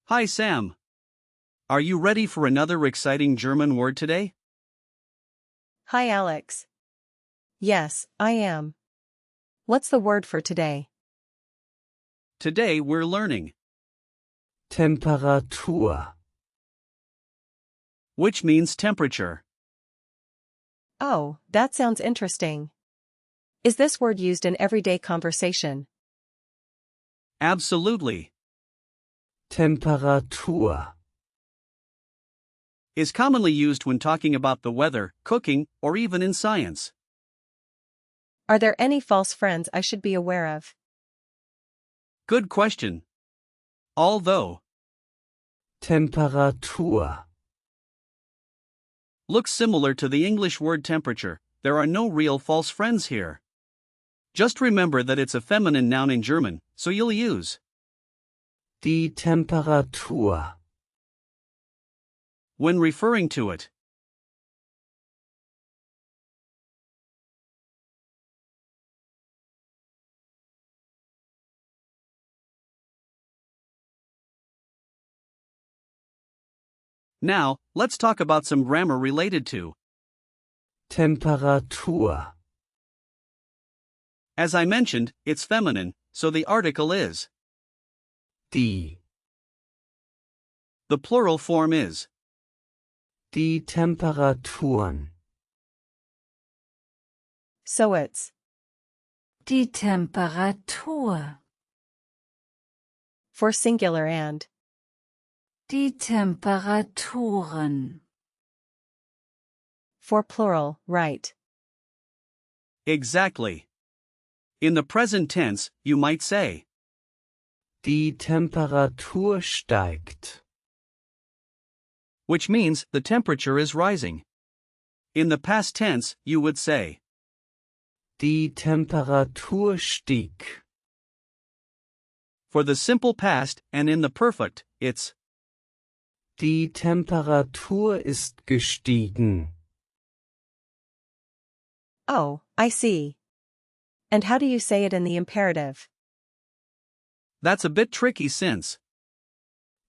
Hi Sam. Are you ready for another exciting German word today? Hi Alex. Yes, I am. What's the word for today? Today we're learning, Temperatur. which means temperature. Oh, that sounds interesting. Is this word used in everyday conversation? Absolutely. Temperatur. Is commonly used when talking about the weather, cooking, or even in science. Are there any false friends I should be aware of? Good question. Although, Temperatur. looks similar to the English word temperature, there are no real false friends here. Just remember that it's a feminine noun in German, so you'll use Die Temperatur. when referring to it. Now, let's talk about some grammar related to. Temperatur. As I mentioned, it's feminine, so the article is. Die. The plural form is. Die Temperaturen. So it's Die Temperatur. for singular and Die Temperaturen. for plural, right? Exactly. In the present tense, you might say, Die Temperatur steigt. which means the temperature is rising. In the past tense, you would say, Die Temperatur stieg. for the simple past, and in the perfect, it's. Die Temperatur ist gestiegen. Oh, I see. And how do you say it in the imperative? That's a bit tricky since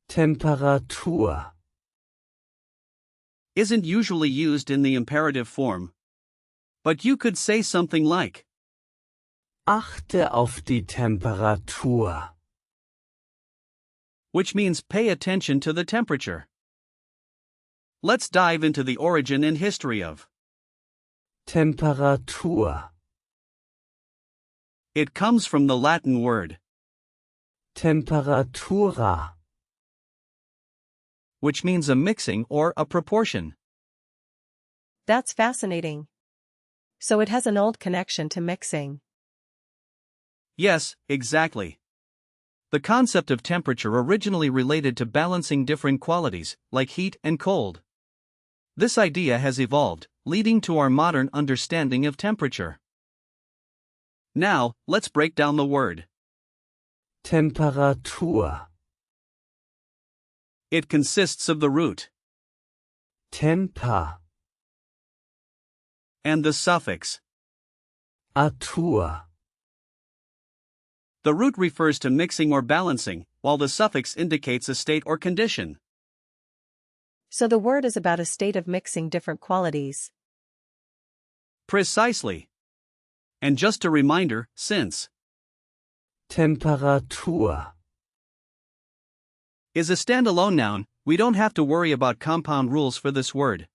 Temperatur. isn't usually used in the imperative form. But you could say something like, Achte auf die Temperatur. which means pay attention to the temperature. Let's dive into the origin and history of. Temperatur. It comes from the Latin word, Temperatura. which means a mixing or a proportion. That's fascinating. So it has an old connection to mixing. Yes, exactly. The concept of temperature originally related to balancing different qualities, like heat and cold. This idea has evolved, leading to our modern understanding of temperature. Now, let's break down the word. Temperatur. It consists of the root Temper. and the suffix. Atur. The root refers to mixing or balancing, while the suffix indicates a state or condition. So the word is about a state of mixing different qualities. Precisely. And just a reminder, since Temperatur. is a standalone noun, we don't have to worry about compound rules for this word.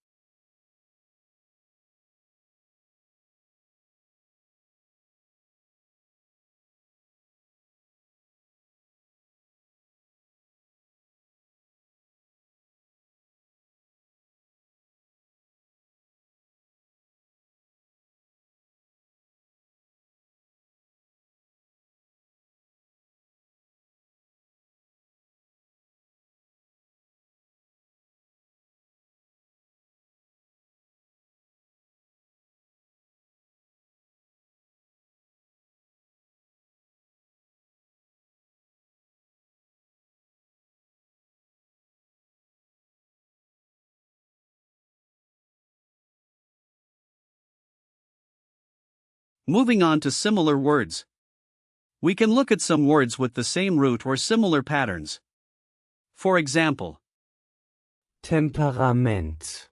Moving on to similar words. We can look at some words with the same root or similar patterns. For example, Temperament.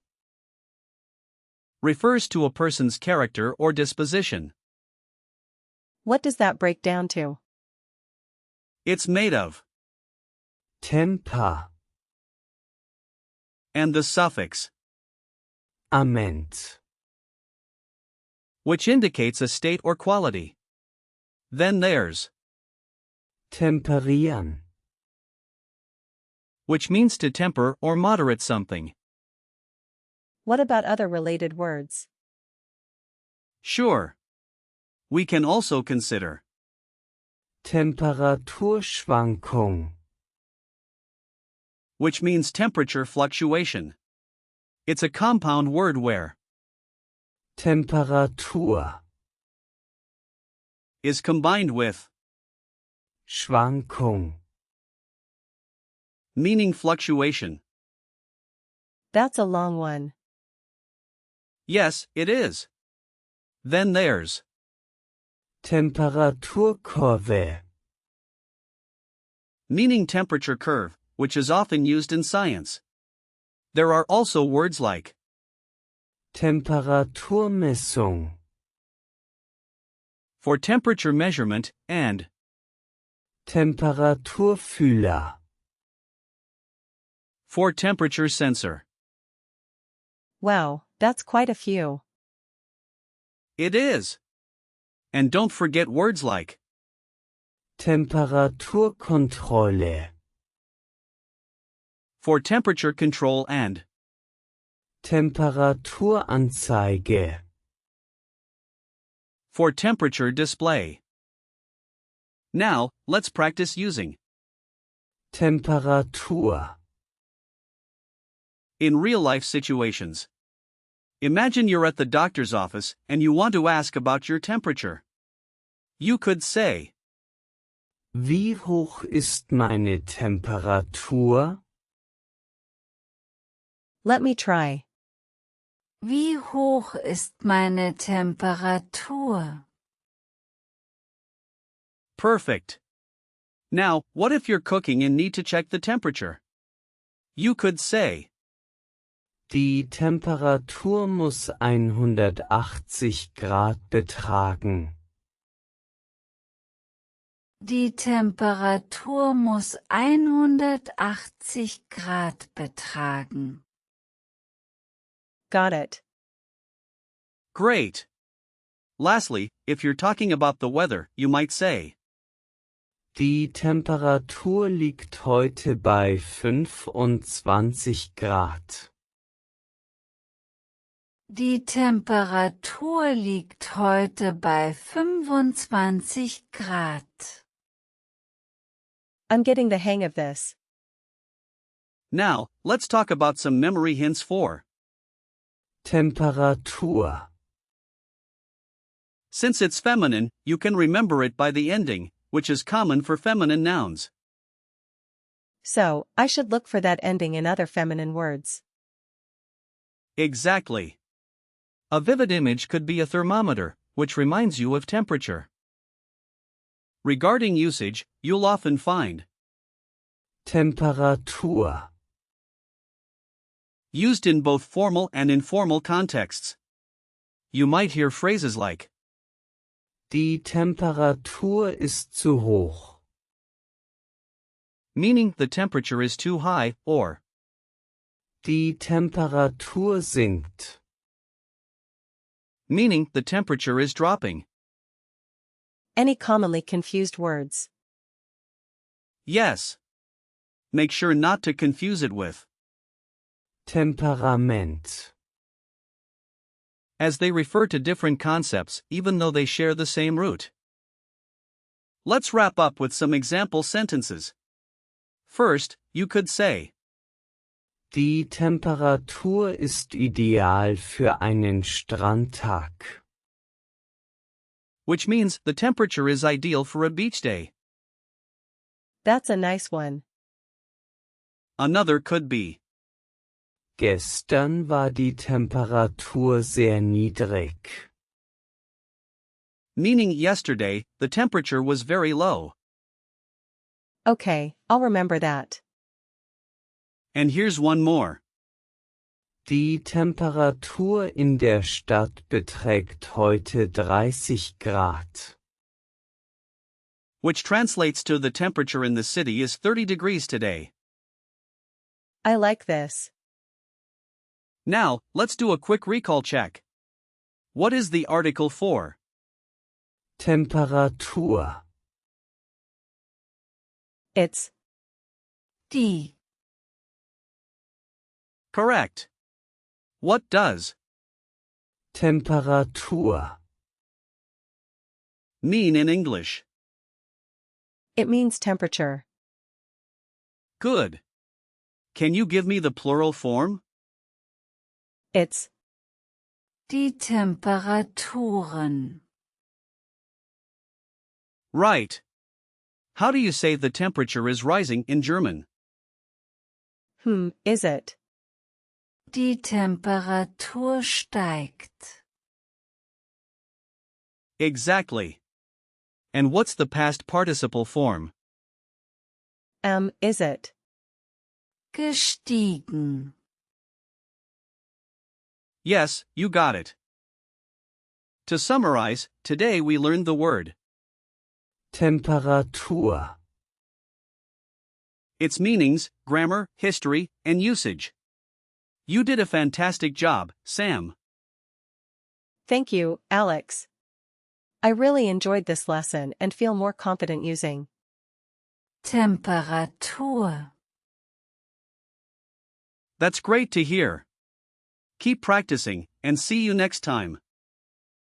refers to a person's character or disposition. What does that break down to? It's made of, Temper. and the suffix, Ament. which indicates a state or quality. Then there's, Temperieren. which means to temper or moderate something. What about other related words? Sure. We can also consider Temperaturschwankung. which means temperature fluctuation. It's a compound word where Temperatur. is combined with, Schwankung. meaning fluctuation. That's a long one. Yes, it is. Then there's, Temperaturkurve. meaning temperature curve, which is often used in science. There are also words like Temperaturmessung. for temperature measurement and Temperaturfühler. for temperature sensor. Wow, that's quite a few. It is. And don't forget words like Temperaturkontrolle. for temperature control and Temperaturanzeige. for temperature display. Now, let's practice using Temperatur. in real-life situations. Imagine you're at the doctor's office and you want to ask about your temperature. You could say, Wie hoch ist meine Temperatur? Let me try. Wie hoch ist meine Temperatur? perfect. Now, what if you're cooking and need to check the temperature? You could say, Die Temperatur muss 180 Grad betragen. Die Temperatur muss 180 Grad betragen. Got it. great. Lastly, if you're talking about the weather, you might say, Die Temperatur liegt heute bei 25 Grad. Die Temperatur liegt heute bei 25 Grad. I'm getting the hang of this. now, let's talk about some memory hints for. Temperatur. Since it's feminine, you can remember it by the ending, which is common for feminine nouns. So, I should look for that ending in other feminine words. Exactly. A vivid image could be a thermometer, which reminds you of temperature. Regarding usage, you'll often find Temperatur. used in both formal and informal contexts. You might hear phrases like, Die Temperatur ist zu hoch. meaning the temperature is too high, or Die Temperatur sinkt. meaning the temperature is dropping. Any commonly confused words? Yes. Make sure not to confuse it with, Temperament. as they refer to different concepts even though they share the same root. Let's wrap up with some example sentences. First, you could say, Die Temperatur ist ideal für einen Strandtag. which means the temperature is ideal for a beach day. That's a nice one. Another could be, Gestern war die Temperatur sehr niedrig. meaning yesterday, the temperature was very low. Okay, I'll remember that. And here's one more. Die Temperatur in der Stadt beträgt heute 30 Grad. Which translates to the temperature in the city is 30 degrees today. I like this. Now, let's do a quick recall check. What is the article for? Temperatur. It's Die. Correct. What does Temperatur mean in English? It means temperature. Good. Can you give me the plural form? It's Die Temperaturen. Right. How do you say the temperature is rising in German? is it? Die Temperatur steigt. Exactly. And what's the past participle form? Is it? Gestiegen. Yes, you got it. To summarize, today we learned the word Temperatur. its meanings, grammar, history, and usage. You did a fantastic job, Sam. Thank you, Alex. I really enjoyed this lesson and feel more confident using Temperatur. That's great to hear. Keep practicing, and see you next time.